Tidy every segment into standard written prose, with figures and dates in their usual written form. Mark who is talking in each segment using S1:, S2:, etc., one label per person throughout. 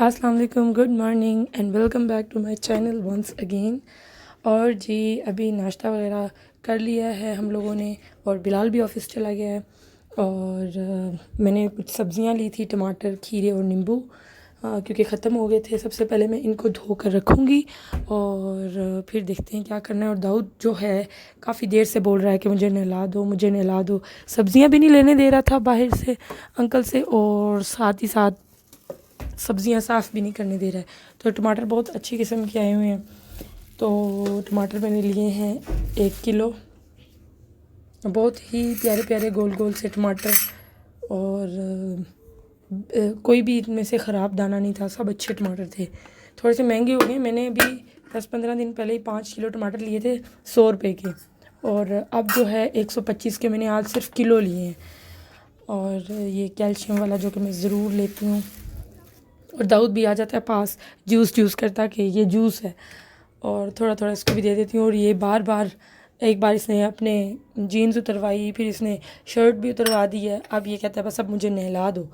S1: अस्सलाम वालेकुम, good morning and welcome back to my channel once again. और जी अभी नाश्ता वगैरह कर लिया है हम लोगों ने और बिलाल भी ऑफिस चला गया है। और मैंने कुछ सब्ज़ियां ली थी, टमाटर, खीरे और नींबू, क्योंकि ख़त्म हो गए थे। सबसे पहले मैं इनको धो कर रखूँगी और फिर देखते हैं क्या करना है। और दाऊद जो है काफ़ी देर से बोल रहा है कि मुझे नहला दो, मुझे नहला दो। सब्ज़ियां भी नहीं लेने दे रहा था बाहर से अंकल से, और साथ ही साथ सब्ज़ियां साफ़ भी नहीं करने दे रहा है। तो टमाटर बहुत अच्छी किस्म के आए हुए हैं, तो टमाटर मैंने लिए हैं 1 किलो। बहुत ही प्यारे प्यारे गोल गोल से टमाटर, और कोई भी इनमें से ख़राब दाना नहीं था, सब अच्छे टमाटर थे। थोड़े से महंगे हो गए, मैंने अभी 10-15 दिन पहले ही 5 किलो टमाटर लिए थे 100 रुपये के, और अब जो है 125 के मैंने आज सिर्फ किलो लिए हैं। और ये कैल्शियम वाला जो कि मैं ज़रूर लेती हूँ। और दाऊद भी आ जाता है पास, जूस करता कि ये जूस है, और थोड़ा थोड़ा इसको भी दे देती हूँ। और ये बार बार, एक बार इसने अपने जीन्स उतरवाई, फिर इसने शर्ट भी उतरवा दी है। अब ये कहता है बस अब मुझे नहला दो।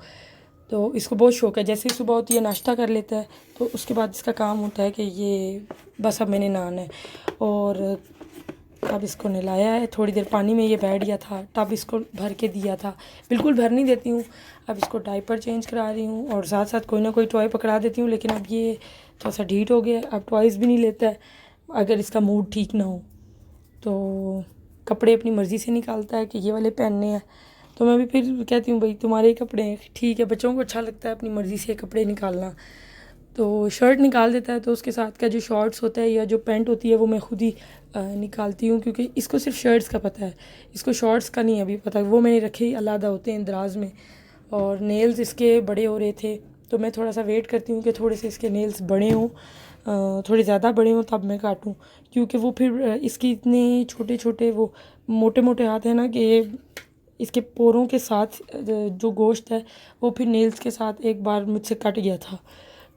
S1: तो इसको बहुत शौक़ है, जैसे ही सुबह होती है नाश्ता कर लेता है, तो उसके बाद इसका काम होता है कि ये बस अब मैंने नहाना है। और अब इसको नहलाया है, थोड़ी देर पानी में ये बैठ गया था, तब इसको भर के दिया था। बिल्कुल भर नहीं देती हूँ, अब इसको डायपर चेंज करा रही हूँ और साथ साथ कोई ना कोई टॉय पकड़ा देती हूँ। लेकिन अब ये थोड़ा सा ढीठ हो गया, अब टॉयज़ भी नहीं लेता है अगर इसका मूड ठीक ना हो। तो कपड़े अपनी मर्ज़ी से निकालता है कि ये वाले पहनने हैं, तो मैं भी फिर कहती हूँ भाई तुम्हारे ही कपड़े हैं, ठीक है। बच्चों को अच्छा लगता है अपनी मर्ज़ी से कपड़े निकालना। तो शर्ट निकाल देता है, तो उसके साथ का जो शॉर्ट्स होता है या जो पैंट होती है वो मैं खुद ही निकालती हूँ, क्योंकि इसको सिर्फ शर्ट्स का पता है, इसको शॉर्ट्स का नहीं अभी पता। वो मैंने रखे ही अलग होते हैं दराज में। और नेल्स इसके बड़े हो रहे थे, तो मैं थोड़ा सा वेट करती हूँ कि थोड़े से इसके नेल्स बड़े हों, थोड़े ज़्यादा बड़े हों, तब मैं काटूँ। क्योंकि वो फिर इसकी इतने छोटे छोटे वो मोटे मोटे हाथ हैं ना, कि इसके पोरों के साथ जो गोश्त है वो फिर नेल्स के साथ एक बार मुझसे कट गया था,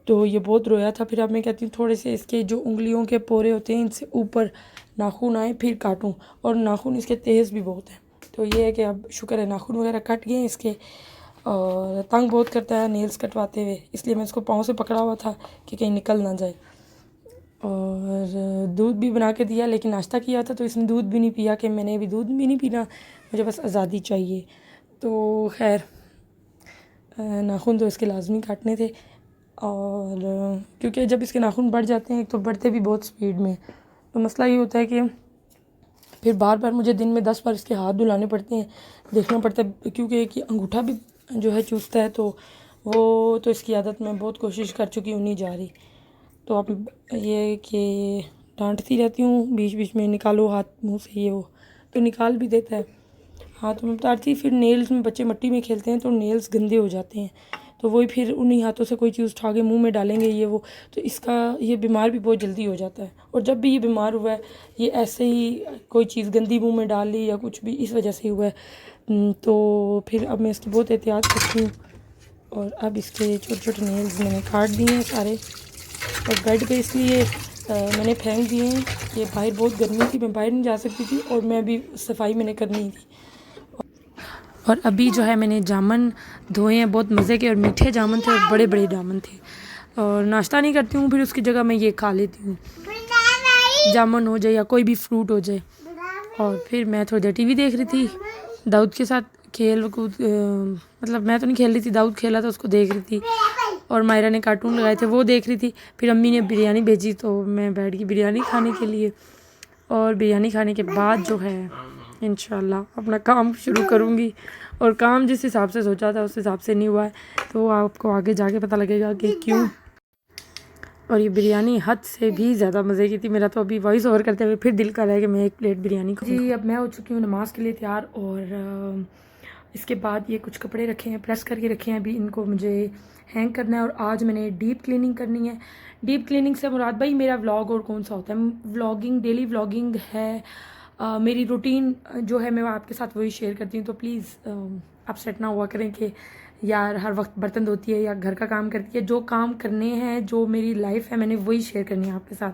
S1: तो ये बहुत रोया था। फिर अब मैं कहती हूँ थोड़े से इसके जो उंगलियों के पोरे होते हैं इनसे ऊपर नाखून आए फिर काटूँ, और नाखून इसके तेज़ भी बहुत हैं। तो ये है कि अब शुक्र है नाखून वगैरह कट गए हैं इसके। और तंग बहुत करता है नेल्स कटवाते हुए, इसलिए मैं इसको पाँव से पकड़ा हुआ था कि कहीं निकल ना जाए। और दूध भी बना के दिया, लेकिन नाश्ता किया था तो इसने दूध भी नहीं पिया कि मैंने अभी दूध भी नहीं पीना, मुझे बस आज़ादी चाहिए। तो खैर नाखून तो इसके लाजमी काटने थे। और क्योंकि जब इसके नाखून बढ़ जाते हैं, एक तो बढ़ते भी बहुत स्पीड में, तो मसला ये होता है कि फिर बार बार मुझे दिन में 10 बार इसके हाथ धुलाने पड़ते हैं, देखना पड़ता है, क्योंकि एक अंगूठा भी जो है चूसता है। तो वो तो इसकी आदत मैं बहुत कोशिश कर चुकी हूँ, नहीं जा रही। तो अब ये कि डांटती रहती हूँ बीच बीच में, निकालो हाथ मुँह से, ये वो तो निकाल भी देता है हाथ में उतारती। फिर नेल्स में बच्चे मिट्टी में खेलते हैं तो नेल्स गंदे हो जाते हैं, तो वही फिर उन्हीं हाथों से कोई चीज़ उठा के मुंह में डालेंगे ये वो, तो इसका ये बीमार भी बहुत जल्दी हो जाता है। और जब भी ये बीमार हुआ है, ये ऐसे ही कोई चीज़ गंदी मुंह में डाल ली या कुछ भी, इस वजह से हुआ है। तो फिर अब मैं इसकी बहुत एहतियात करती हूँ। और अब इसके छोटे छोटे नेल्स मैंने काट दिए हैं सारे, और बेड पे इसलिए मैंने फेंक दिए हैं कि बाहर बहुत गर्मी थी, मैं बाहर नहीं जा सकती थी, और मैं अभी सफाई मैंने करनी थी। और अभी जो है मैंने जामुन धोए हैं, बहुत मज़े के और मीठे जामुन थे और बड़े बड़े जामुन थे। और नाश्ता नहीं करती हूँ, फिर उसकी जगह मैं ये खा लेती हूँ, जामुन हो जाए या कोई भी फ्रूट हो जाए। और फिर मैं थोड़ी देर टीवी देख रही थी दाऊद के साथ, खेल कूद, मतलब मैं तो नहीं खेल रही थी, दाऊद खेला था उसको देख रही थी। और मायरा ने कार्टून लगाए थे वो देख रही थी। फिर अम्मी ने बिरयानी भेजी, तो मैं बैठ गई बिरयानी खाने के लिए। और बिरयानी खाने के बाद जो है इंशाल्लाह अपना काम शुरू करूँगी। और काम जिस हिसाब से सोचा था उस हिसाब से नहीं हुआ है, तो आपको आगे जाके पता लगेगा कि क्यों। और ये बिरयानी हद से भी ज़्यादा मज़े की थी। मेरा तो अभी वॉइस ओवर करते हुए फिर दिल कर रहा है कि मैं एक प्लेट बिरयानी खाऊं। जी अब मैं हो चुकी हूँ नमाज़ के लिए तैयार, और इसके बाद ये कुछ कपड़े रखे हैं, प्रेस करके रखे हैं, अभी इनको मुझे हैंग करना है। और आज मैंने डीप क्लीनिंग करनी है। डीप क्लीनिंग से मुराद भाई मेरा व्लॉग और कौन सा होता है, व्लॉगिंग, डेली व्लॉगिंग है। मेरी रूटीन जो है मैं आपके साथ वही शेयर करती हूँ। तो प्लीज़ अपसेट ना हुआ करें कि यार हर वक्त बर्तन धोती है या घर का काम करती है। जो काम करने हैं, जो मेरी लाइफ है, मैंने वही शेयर करनी है आपके साथ।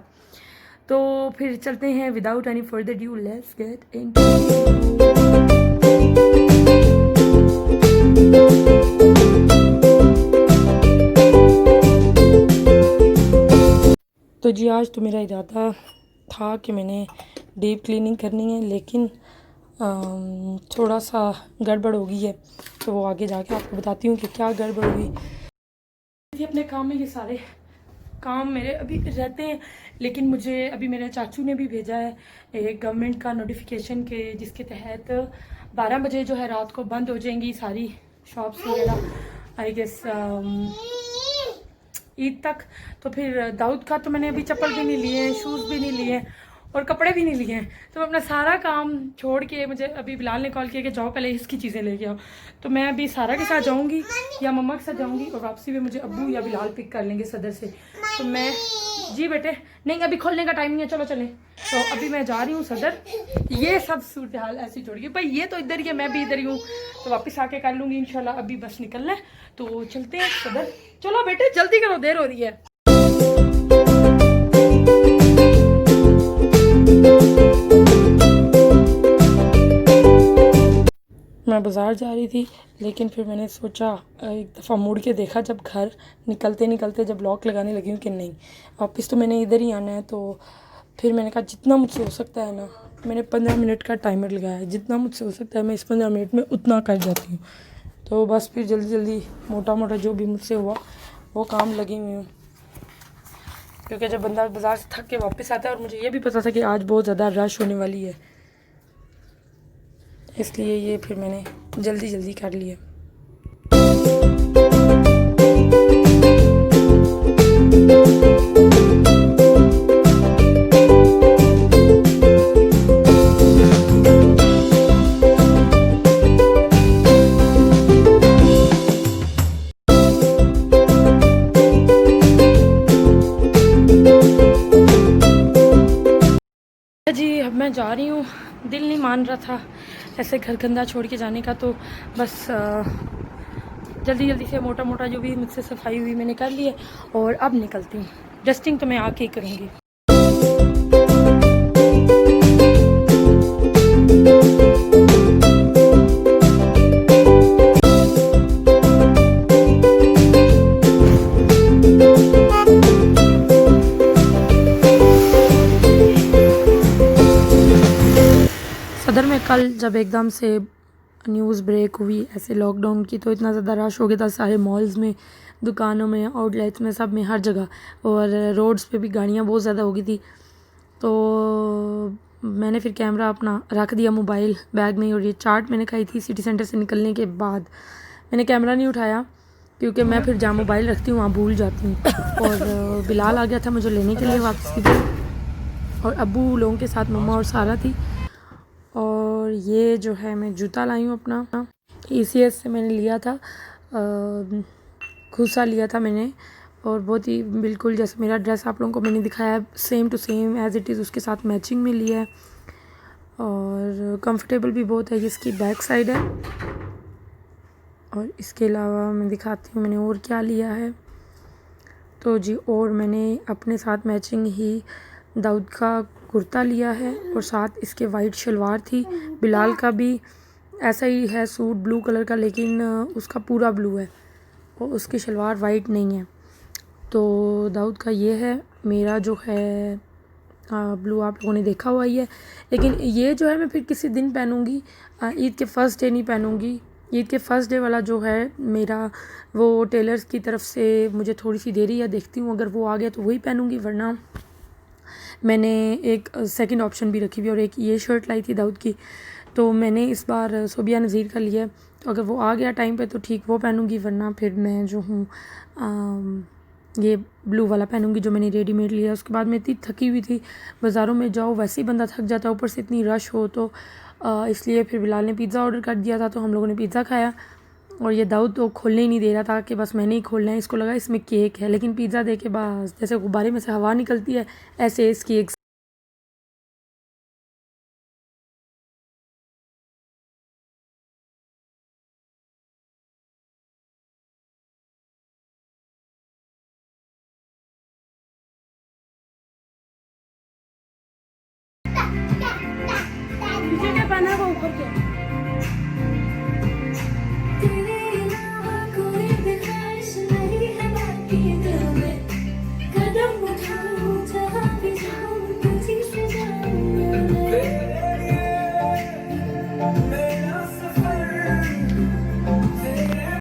S1: तो फिर चलते हैं, without any further due let's get into. तो जी आज तो मेरा इरादा था कि मैंने डीप क्लीनिंग करनी है, लेकिन थोड़ा सा गड़बड़ हो गई है, तो वो आगे जाके आपको बताती हूँ कि क्या गड़बड़ हुई थी अपने काम में। ये सारे काम मेरे अभी रहते हैं, लेकिन मुझे अभी मेरे चाचू ने भी भेजा है एक गवर्नमेंट का नोटिफिकेशन के, जिसके तहत 12 बजे जो है रात को बंद हो जाएंगी सारी शॉप्स वगैरह, आई गेस ईद तक। तो फिर दाऊद का तो मैंने अभी चप्पल भी नहीं लिए हैं, शूज़ भी नहीं लिए हैं और कपड़े भी नहीं लिए हैं, तो मैं अपना सारा काम छोड़ के, मुझे अभी बिलाल ने कॉल किया कि जाओ पहले इसकी चीज़ें लेके आओ, तो मैं अभी सारा के साथ जाऊंगी या मम्मा के साथ जाऊंगी, और वापसी में मुझे अब्बू या बिलाल पिक कर लेंगे सदर से। तो मैं जी बेटे नहीं, अभी खोलने का टाइम नहीं है, चलो चलें। तो अभी मैं जा रही हूँ सदर। ये सब सूरत हाल ऐसी छोड़िए भाई, ये तो इधर ही है, मैं भी इधर ही हूँ, तो वापस आके कर लूँगी इंशाल्लाह। अभी बस निकलना है, तो चलते हैं सदर। चलो बेटे जल्दी करो, देर हो रही है। मैं बाज़ार जा रही थी, लेकिन फिर मैंने सोचा एक दफ़ा मुड़ के देखा, जब घर निकलते निकलते जब लॉक लगाने लगी हूँ कि नहीं वापस तो मैंने इधर ही आना है, तो फिर मैंने कहा जितना मुझसे हो सकता है ना, मैंने 15 मिनट का टाइमर लगाया है, जितना मुझसे हो सकता है मैं इस 15 मिनट में उतना कर जाती हूँ। तो बस फिर जल्दी जल्दी मोटा मोटा जो भी मुझसे हुआ वो काम लगी हुई हूँ, क्योंकि जब बंदा बाज़ार से थक के वापस आता है, और मुझे ये भी पता था कि आज बहुत ज़्यादा रश होने वाली है, इसलिए ये फिर मैंने जल्दी जल्दी कर लिया। जी अब मैं जा रही हूँ, दिल नहीं मान रहा था ऐसे घर गंदा छोड़ के जाने का, तो बस जल्दी जल्दी से मोटा मोटा जो भी मुझसे सफाई हुई मैंने कर ली है, और अब निकलती हूँ। डस्टिंग तो मैं आके ही करूँगी। सदर में कल जब एकदम से न्यूज़ ब्रेक हुई ऐसे लॉकडाउन की, तो इतना ज़्यादा रश हो गया था सारे मॉल्स में, दुकानों में, आउटलेट्स में, सब में, हर जगह, और रोड्स पे भी गाड़ियाँ बहुत ज़्यादा हो गई थी। तो मैंने फिर कैमरा अपना रख दिया मोबाइल बैग में, और ये चाट मैंने खाई थी सिटी सेंटर से निकलने के बाद। मैंने कैमरा नहीं उठाया क्योंकि मैं फिर जहाँ मोबाइल रखती हूँ वहाँ भूल जाती हूँ, और बिलाल आ गया था मुझे लेने के लिए वापसी पे, और अब्बू लोगों के साथ मम्मा और सारा थी। और ये जो है मैं जूता लाई हूँ अपना, ECS से मैंने लिया था, खुसा लिया था मैंने, और बहुत ही बिल्कुल जैसे मेरा ड्रेस आप लोगों को मैंने दिखाया same to same as it is उसके साथ मैचिंग में लिया है, और कंफर्टेबल भी बहुत है। ये इसकी बैक साइड है, और इसके अलावा मैं दिखाती हूँ मैंने और क्या लिया है। तो जी और मैंने अपने साथ मैचिंग ही दाऊद का कुर्ता लिया है, और साथ इसके वाइट शलवार थी। बिलाल का भी ऐसा ही है सूट ब्लू कलर का, लेकिन उसका पूरा ब्लू है और उसकी शलवार वाइट नहीं है। तो दाऊद का ये है, मेरा जो है ब्लू आप लोगों ने देखा हुआ ही है, लेकिन ये जो है मैं फिर किसी दिन पहनूँगी, ईद के फर्स्ट डे नहीं पहनूँगी। ईद के फर्स्ट डे वाला जो है मेरा, वो टेलर्स की तरफ से मुझे थोड़ी सी देरी है, देखती हूँ अगर वो आ गया तो वही पहनूँगी, वरना मैंने एक सेकंड ऑप्शन भी रखी हुई, और एक ये शर्ट लाई थी दाऊद की, तो मैंने इस बार सोबिया नज़ीर का लिया है, तो अगर वो आ गया टाइम पे तो ठीक वो पहनूँगी, वरना फिर मैं जो हूँ ये ब्लू वाला पहनूँगी जो मैंने रेडीमेड लिया। उसके बाद मैं इतनी थकी हुई थी, बाज़ारों में जाओ वैसे ही बंदा थक जाता है, ऊपर से इतनी रश हो, तो इसलिए फिर बिलाल ने पिज़्ज़ा ऑर्डर कर दिया था, तो हम लोगों ने पिज़्ज़ा खाया। और ये दाऊद तो खोलने ही नहीं दे रहा था कि बस मैंने ही खोलना है, इसको लगा इसमें केक है, लेकिन पिज़्ज़ा दे के बस जैसे गुब्बारे में से हवा निकलती है ऐसे इसकी एक नीचे क्या पहना है वो ऊपर क्या